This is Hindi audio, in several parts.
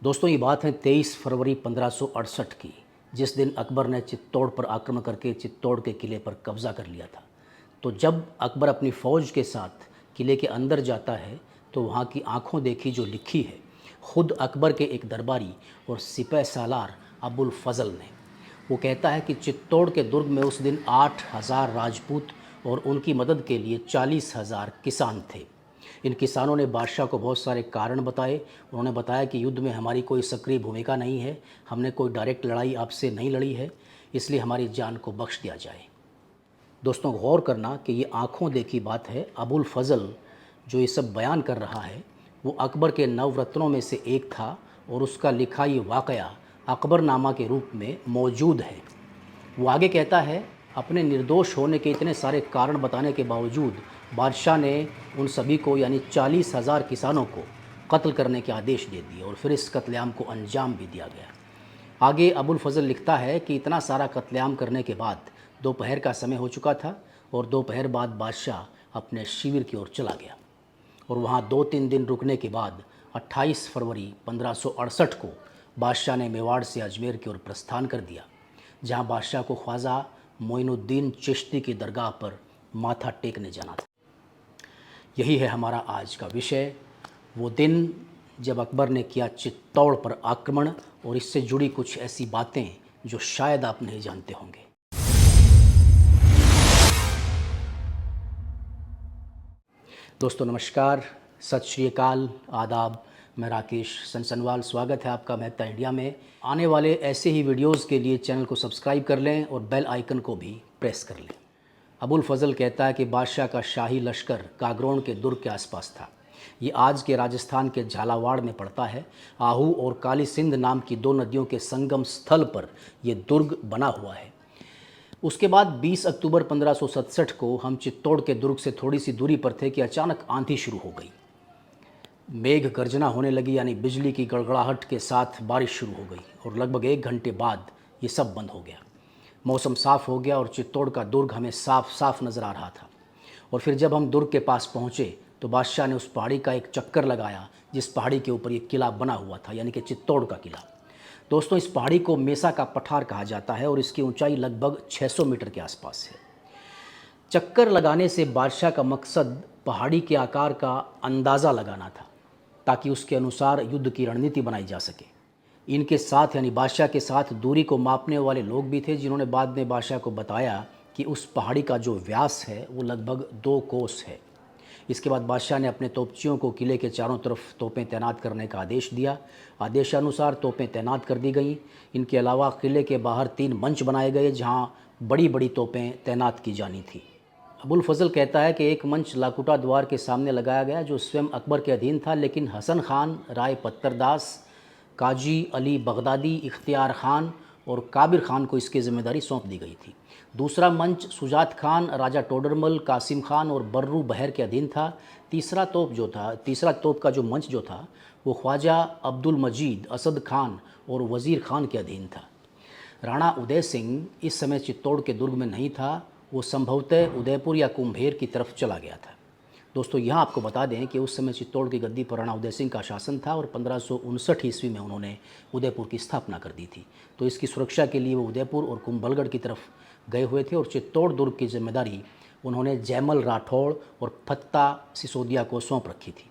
दोस्तों ये बात है 23 फरवरी 1568 की, जिस दिन अकबर ने चित्तौड़ पर आक्रमण करके चित्तौड़ के किले पर कब्ज़ा कर लिया था। तो जब अकबर अपनी फ़ौज के साथ किले के अंदर जाता है तो वहाँ की आंखों देखी जो लिखी है ख़ुद अकबर के एक दरबारी और सिपह सालार अबुल फ़ज़ल ने। वो कहता है कि चित्तौड़ के दुर्ग में उस दिन 8,000 राजपूत और उनकी मदद के लिए 40,000 किसान थे। इन किसानों ने बादशाह को बहुत सारे कारण बताए। उन्होंने बताया कि युद्ध में हमारी कोई सक्रिय भूमिका नहीं है, हमने कोई डायरेक्ट लड़ाई आपसे नहीं लड़ी है, इसलिए हमारी जान को बख्श दिया जाए। दोस्तों गौर करना कि ये आँखों देखी बात है। अबुल फ़ज़ल जो ये सब बयान कर रहा है वो अकबर के नवरत्नों में से एक था और उसका लिखा ये वाक़या अकबरनामा के रूप में मौजूद है। वो आगे कहता है, अपने निर्दोष होने के इतने सारे कारण बताने के बावजूद बादशाह ने उन सभी को यानी 40,000 किसानों को कत्ल करने के आदेश दे दिए और फिर इस कत्लेआम को अंजाम भी दिया गया। आगे अबुल फ़ज़ल लिखता है कि इतना सारा कत्लेआम करने के बाद दोपहर का समय हो चुका था और दोपहर बाद बादशाह अपने शिविर की ओर चला गया और वहाँ 2-3 दिन रुकने के बाद 28 फरवरी 1568 को बादशाह ने मेवाड़ से अजमेर की ओर प्रस्थान कर दिया, जहाँ बादशाह को ख्वाजा मोइनुद्दीन चिश्ती की दरगाह पर माथा टेकने जाना था। यही है हमारा आज का विषय, वो दिन जब अकबर ने किया चित्तौड़ पर आक्रमण और इससे जुड़ी कुछ ऐसी बातें जो शायद आप नहीं जानते होंगे। दोस्तों नमस्कार, सत श्री अकाल, आदाब। मैं राकेश सनसनवाल, स्वागत है आपका मेहता इंडिया में। आने वाले ऐसे ही वीडियोस के लिए चैनल को सब्सक्राइब कर लें और बेल आइकन को भी प्रेस कर लें। अबुल फ़ज़ल कहता है कि बादशाह का शाही लश्कर कागरोन के दुर्ग के आसपास था। ये आज के राजस्थान के झालावाड़ में पड़ता है। आहू और काली सिंध नाम की दो नदियों के संगम स्थल पर ये दुर्ग बना हुआ है। उसके बाद 20 अक्टूबर 1567 को हम चित्तौड़ के दुर्ग से थोड़ी सी दूरी पर थे कि अचानक आंधी शुरू हो गई। मेघ गर्जना होने लगी, यानी बिजली की गड़गड़ाहट के साथ बारिश शुरू हो गई और लगभग 1 घंटे बाद ये सब बंद हो गया। मौसम साफ़ हो गया और चित्तौड़ का दुर्ग हमें साफ साफ नज़र आ रहा था। और फिर जब हम दुर्ग के पास पहुँचे तो बादशाह ने उस पहाड़ी का एक चक्कर लगाया जिस पहाड़ी के ऊपर ये किला बना हुआ था, यानी कि चित्तौड़ का किला। दोस्तों इस पहाड़ी को मेसा का पठार कहा जाता है और इसकी ऊंचाई लगभग 600 मीटर के आसपास है। चक्कर लगाने से बादशाह का मकसद पहाड़ी के आकार का अंदाज़ा लगाना था ताकि उसके अनुसार युद्ध की रणनीति बनाई जा सके। इनके साथ यानी बादशाह के साथ दूरी को मापने वाले लोग भी थे, जिन्होंने बाद में बादशाह को बताया कि उस पहाड़ी का जो व्यास है वो लगभग 2 कोस है। इसके बाद बादशाह ने अपने तोपचियों को किले के चारों तरफ तोपें तैनात करने का आदेश दिया। आदेशानुसार तोपें तैनात कर दी गईं। इनके अलावा किले के बाहर 3 मंच बनाए गए जहां बड़ी बड़ी तोपें तैनात की जानी थी। अबुल फ़ज़ल कहता है कि एक मंच लाकुटा द्वार के सामने लगाया गया जो स्वयं अकबर के अधीन था, लेकिन हसन खान, राय पत्तरदास, काजी अली बगदादी, इख्तियार खान और काबिर खान को इसकी जिम्मेदारी सौंप दी गई थी। दूसरा मंच सुजात खान, राजा टोडरमल, कासिम खान और बर्रू बहर के अधीन था। तीसरा तोप का जो मंच जो था वो ख्वाजा अब्दुल मजीद, असद खान और वज़ीर खान के अधीन था। राणा उदय सिंह इस समय चित्तौड़ के दुर्ग में नहीं था, वो संभवतः उदयपुर या कुंभेर की तरफ चला गया था। दोस्तों यहाँ आपको बता दें कि उस समय चित्तौड़ की गद्दी पर राणा उदय सिंह का शासन था और 1559 ईस्वी में उन्होंने उदयपुर की स्थापना कर दी थी। तो इसकी सुरक्षा के लिए वो उदयपुर और कुंभलगढ़ की तरफ गए हुए थे और चित्तौड़ दुर्ग की जिम्मेदारी उन्होंने जयमल राठौड़ और फत्ता सिसोदिया को सौंप रखी थी,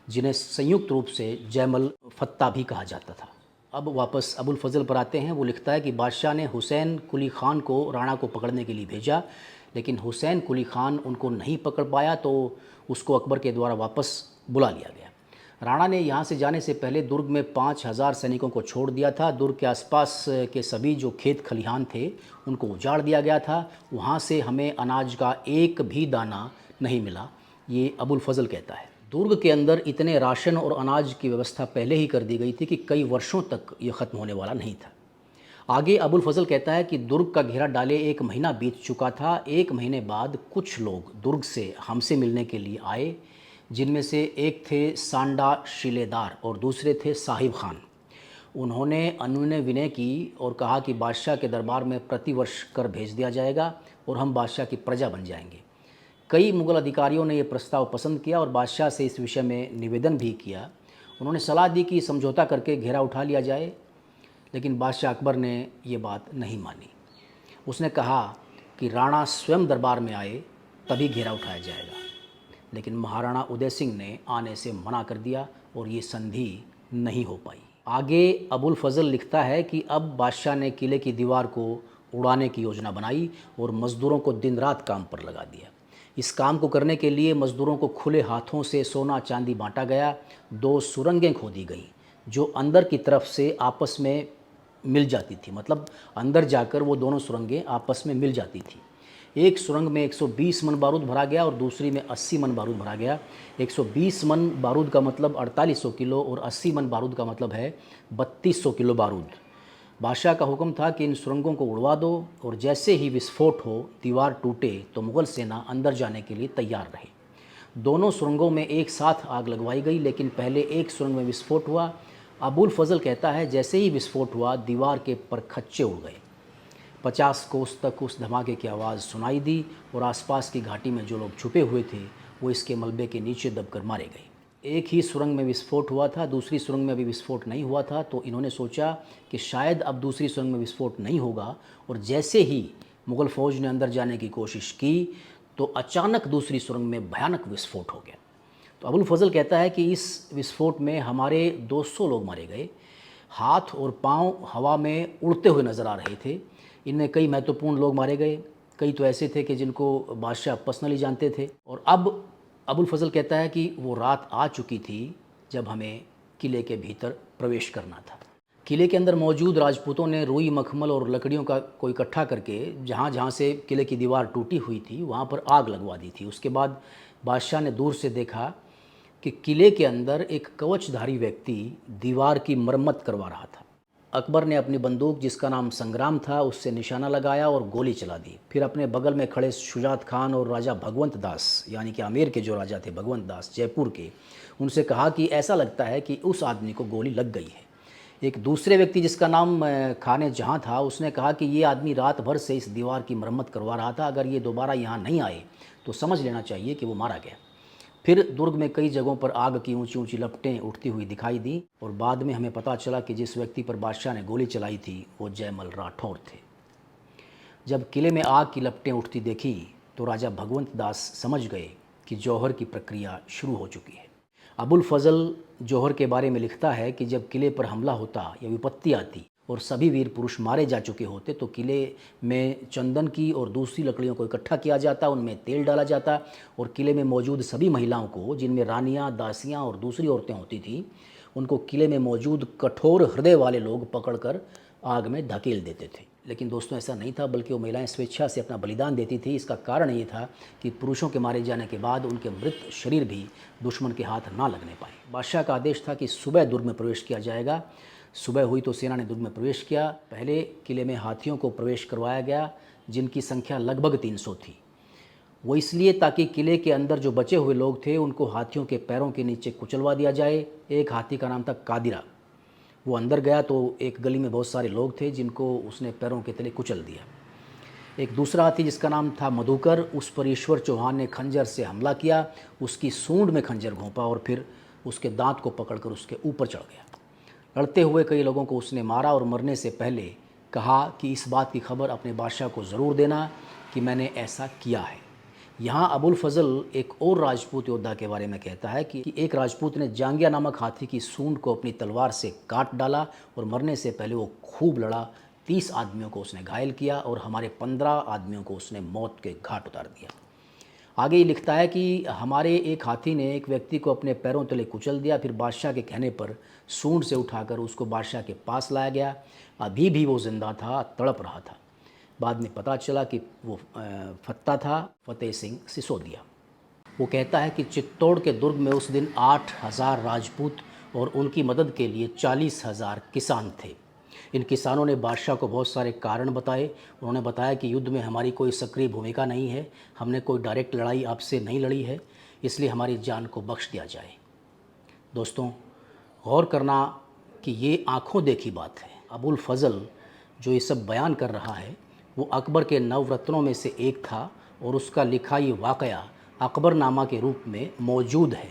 जिन्हें संयुक्त रूप से जयमल फत्ता भी कहा जाता था। अब वापस अबुल फ़ज़ल पर आते हैं। वो लिखता है कि बादशाह ने हुसैन कुली ख़ान को राणा को पकड़ने के लिए भेजा, लेकिन हुसैन कुली ख़ान उनको नहीं पकड़ पाया तो उसको अकबर के द्वारा वापस बुला लिया गया। राणा ने यहाँ से जाने से पहले दुर्ग में 5,000 सैनिकों को छोड़ दिया था। दुर्ग के आसपास के सभी जो खेत खलिहान थे उनको उजाड़ दिया गया था। वहाँ से हमें अनाज का एक भी दाना नहीं मिला, ये अबुल फ़ज़ल कहता है। दुर्ग के अंदर इतने राशन और अनाज की व्यवस्था पहले ही कर दी गई थी कि कई वर्षों तक ये ख़त्म होने वाला नहीं था। आगे अबुल फ़ज़ल कहता है कि दुर्ग का घेरा डाले 1 महीना बीत चुका था। 1 महीने बाद कुछ लोग दुर्ग से हमसे मिलने के लिए आए, जिनमें से एक थे सांडा शिलेदार और दूसरे थे साहिब खान। उन्होंने अनुनय विनय की और कहा कि बादशाह के दरबार में प्रतिवर्ष कर भेज दिया जाएगा और हम बादशाह की प्रजा बन जाएंगे। कई मुग़ल अधिकारियों ने यह प्रस्ताव पसंद किया और बादशाह से इस विषय में निवेदन भी किया उन्होंने सलाह दी कि समझौता करके घेरा उठा लिया जाए, लेकिन बादशाह अकबर ने ये बात नहीं मानी। उसने कहा कि राणा स्वयं दरबार में आए तभी घेरा उठाया जाएगा, लेकिन महाराणा उदय सिंह ने आने से मना कर दिया और ये संधि नहीं हो पाई। आगे अबुल फजल लिखता है कि अब बादशाह ने किले की दीवार को उड़ाने की योजना बनाई और मज़दूरों को दिन रात काम पर लगा दिया। इस काम को करने के लिए मज़दूरों को खुले हाथों से सोना चांदी बांटा गया। 2 सुरंगें खोदी गई जो अंदर की तरफ से आपस में मिल जाती थी, मतलब अंदर जाकर वो दोनों सुरंगें आपस में मिल जाती थी। एक सुरंग में 120 मन बारूद भरा गया और दूसरी में 80 मन बारूद भरा गया। 120 मन बारूद का मतलब 4800 किलो और 80 मन बारूद का मतलब है 3200 किलो बारूद। बादशाह का हुक्म था कि इन सुरंगों को उड़वा दो और जैसे ही विस्फोट हो, दीवार टूटे तो मुग़ल सेना अंदर जाने के लिए तैयार रहे। दोनों सुरंगों में एक साथ आग लगवाई गई, लेकिन पहले एक सुरंग में विस्फोट हुआ। अबुल फजल कहता है जैसे ही विस्फोट हुआ दीवार के परखच्चे उड़ गए। 50 कोस तक उस धमाके की आवाज़ सुनाई दी और आसपास की घाटी में जो लोग छुपे हुए थे वो इसके मलबे के नीचे दबकर मारे गए। एक ही सुरंग में विस्फोट हुआ था, दूसरी सुरंग में अभी विस्फोट नहीं हुआ था, तो इन्होंने सोचा कि शायद अब दूसरी सुरंग में विस्फोट नहीं होगा। और जैसे ही मुग़ल फ़ौज ने अंदर जाने की कोशिश की तो अचानक दूसरी सुरंग में भयानक विस्फोट हो गया। तो अबुल फजल कहता है कि इस विस्फोट में हमारे 200 लोग मारे गए। हाथ और पाँव हवा में उड़ते हुए नज़र आ रहे थे। इनमें कई महत्वपूर्ण लोग मारे गए, कई तो ऐसे थे कि जिनको बादशाह पर्सनली जानते थे। और अब अबुल फजल कहता है कि वो रात आ चुकी थी जब हमें किले के भीतर प्रवेश करना था। किले के अंदर मौजूद राजपूतों ने रुई, मखमल और लकड़ियों को इकट्ठा करके जहाँ जहाँ से किले की दीवार टूटी हुई थी वहाँ पर आग लगवा दी थी। उसके बाद बादशाह ने दूर से देखा कि किले के अंदर एक कवचधारी व्यक्ति दीवार की मरम्मत करवा रहा था। अकबर ने अपनी बंदूक, जिसका नाम संग्राम था, उससे निशाना लगाया और गोली चला दी। फिर अपने बगल में खड़े शुजात खान और राजा भगवंत दास, यानी कि आमेर के जो राजा थे भगवंत दास जयपुर के, उनसे कहा कि ऐसा लगता है कि उस आदमी को गोली लग गई है। एक दूसरे व्यक्ति जिसका नाम खाने जहाँ था, उसने कहा कि ये आदमी रात भर से इस दीवार की मरम्मत करवा रहा था, अगर ये दोबारा यहाँ नहीं आए तो समझ लेना चाहिए कि वो मारा गया। फिर दुर्ग में कई जगहों पर आग की ऊंची ऊंची लपटें उठती हुई दिखाई दी और बाद में हमें पता चला कि जिस व्यक्ति पर बादशाह ने गोली चलाई थी वो जयमल राठौर थे। जब किले में आग की लपटें उठती देखी तो राजा भगवंत दास समझ गए कि जौहर की प्रक्रिया शुरू हो चुकी है। अबुल फजल जौहर के बारे में लिखता है कि जब किले पर हमला होता या विपत्ति आती और सभी वीर पुरुष मारे जा चुके होते तो किले में चंदन की और दूसरी लकड़ियों को इकट्ठा किया जाता, उनमें तेल डाला जाता और किले में मौजूद सभी महिलाओं को, जिनमें रानियां, दासियां और दूसरी औरतें होती थीं, उनको किले में मौजूद कठोर हृदय वाले लोग पकड़कर आग में धकेल देते थे। लेकिन दोस्तों ऐसा नहीं था, बल्कि वो महिलाएं स्वेच्छा से अपना बलिदान देती थी। इसका कारण ये था कि पुरुषों के मारे जाने के बाद उनके मृत शरीर भी दुश्मन के हाथ ना लगने पाए। बादशाह का आदेश था कि सुबह दुर्ग में प्रवेश किया जाएगा। सुबह हुई तो सेना ने दुर्ग में प्रवेश किया। पहले किले में हाथियों को प्रवेश करवाया गया, जिनकी संख्या लगभग 300 थी। वो इसलिए ताकि किले के अंदर जो बचे हुए लोग थे उनको हाथियों के पैरों के नीचे कुचलवा दिया जाए। एक हाथी का नाम था कादिरा। वो अंदर गया तो एक गली में बहुत सारे लोग थे जिनको उसने पैरों के तले कुचल दिया। एक दूसरा हाथी जिसका नाम था मधुकर, उस पर ईश्वर चौहान ने खंजर से हमला किया। उसकी सूंड में खंजर घोंपा और फिर उसके दांत को पकड़कर उसके ऊपर चढ़ गया। लड़ते हुए कई लोगों को उसने मारा और मरने से पहले कहा कि इस बात की खबर अपने बादशाह को ज़रूर देना कि मैंने ऐसा किया है। यहाँ अबुल फजल एक और राजपूत योद्धा के बारे में कहता है कि एक राजपूत ने जांगिया नामक हाथी की सूंड को अपनी तलवार से काट डाला और मरने से पहले वो खूब लड़ा। 30 आदमियों को उसने घायल किया और हमारे 15 आदमियों को उसने मौत के घाट उतार दिया। आगे ये लिखता है कि हमारे एक हाथी ने एक व्यक्ति को अपने पैरों तले कुचल दिया। फिर बादशाह के कहने पर सूंड से उठाकर उसको बादशाह के पास लाया गया। अभी भी वो जिंदा था, तड़प रहा था। बाद में पता चला कि वो फत्ता था, फतेह सिंह सिसोदिया। वो कहता है कि चित्तौड़ के दुर्ग में उस दिन 8000 राजपूत और उनकी मदद के लिए 40,000 किसान थे। इन किसानों ने बादशाह को बहुत सारे कारण बताए। उन्होंने बताया कि युद्ध में हमारी कोई सक्रिय भूमिका नहीं है, हमने कोई डायरेक्ट लड़ाई आपसे नहीं लड़ी है, इसलिए हमारी जान को बख्श दिया जाए। दोस्तों गौर करना कि ये आंखों देखी बात है। अबुल फजल जो ये सब बयान कर रहा है वो अकबर के नवरत्नों में से एक था और उसका लिखा ये वाक़या अकबरनामा के रूप में मौजूद है।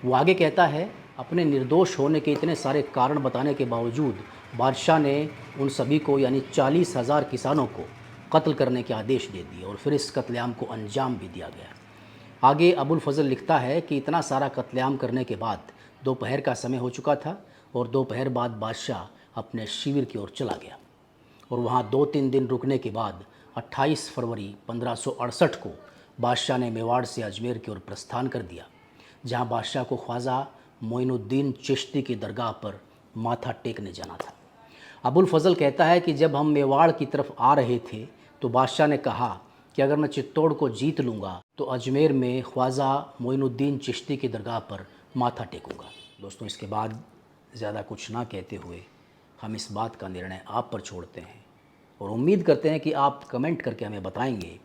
वो आगे कहता है अपने निर्दोष होने के इतने सारे कारण बताने के बावजूद बादशाह ने उन सभी को यानी 40,000 किसानों को कत्ल करने के आदेश दे दिए और फिर इस कत्लेआम को अंजाम भी दिया गया। आगे अबुल फजल लिखता है कि इतना सारा कत्लेआम करने के बाद दोपहर का समय हो चुका था और दोपहर बाद बादशाह अपने शिविर की ओर चला गया और वहाँ 2-3 दिन रुकने के बाद 28 फरवरी 1568 को बादशाह ने मेवाड़ से अजमेर की ओर प्रस्थान कर दिया, जहाँ बादशाह को ख्वाजा मोइनुद्दीन चिश्ती की दरगाह पर माथा टेकने जाना था। अबुल फजल कहता है कि जब हम मेवाड़ की तरफ आ रहे थे तो बादशाह ने कहा कि अगर मैं चित्तौड़ को जीत लूँगा तो अजमेर में ख्वाजा मोइनुद्दीन चिश्ती की दरगाह पर माथा टेकूँगा। दोस्तों, इसके बाद ज़्यादा कुछ ना कहते हुए हम इस बात का निर्णय आप पर छोड़ते हैं और उम्मीद करते हैं कि आप कमेंट करके हमें बताएंगे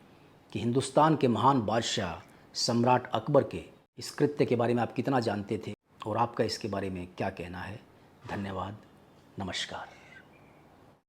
कि हिंदुस्तान के महान बादशाह सम्राट अकबर के इस कृत्य के बारे में आप कितना जानते थे और आपका इसके बारे में क्या कहना है। धन्यवाद। नमस्कार।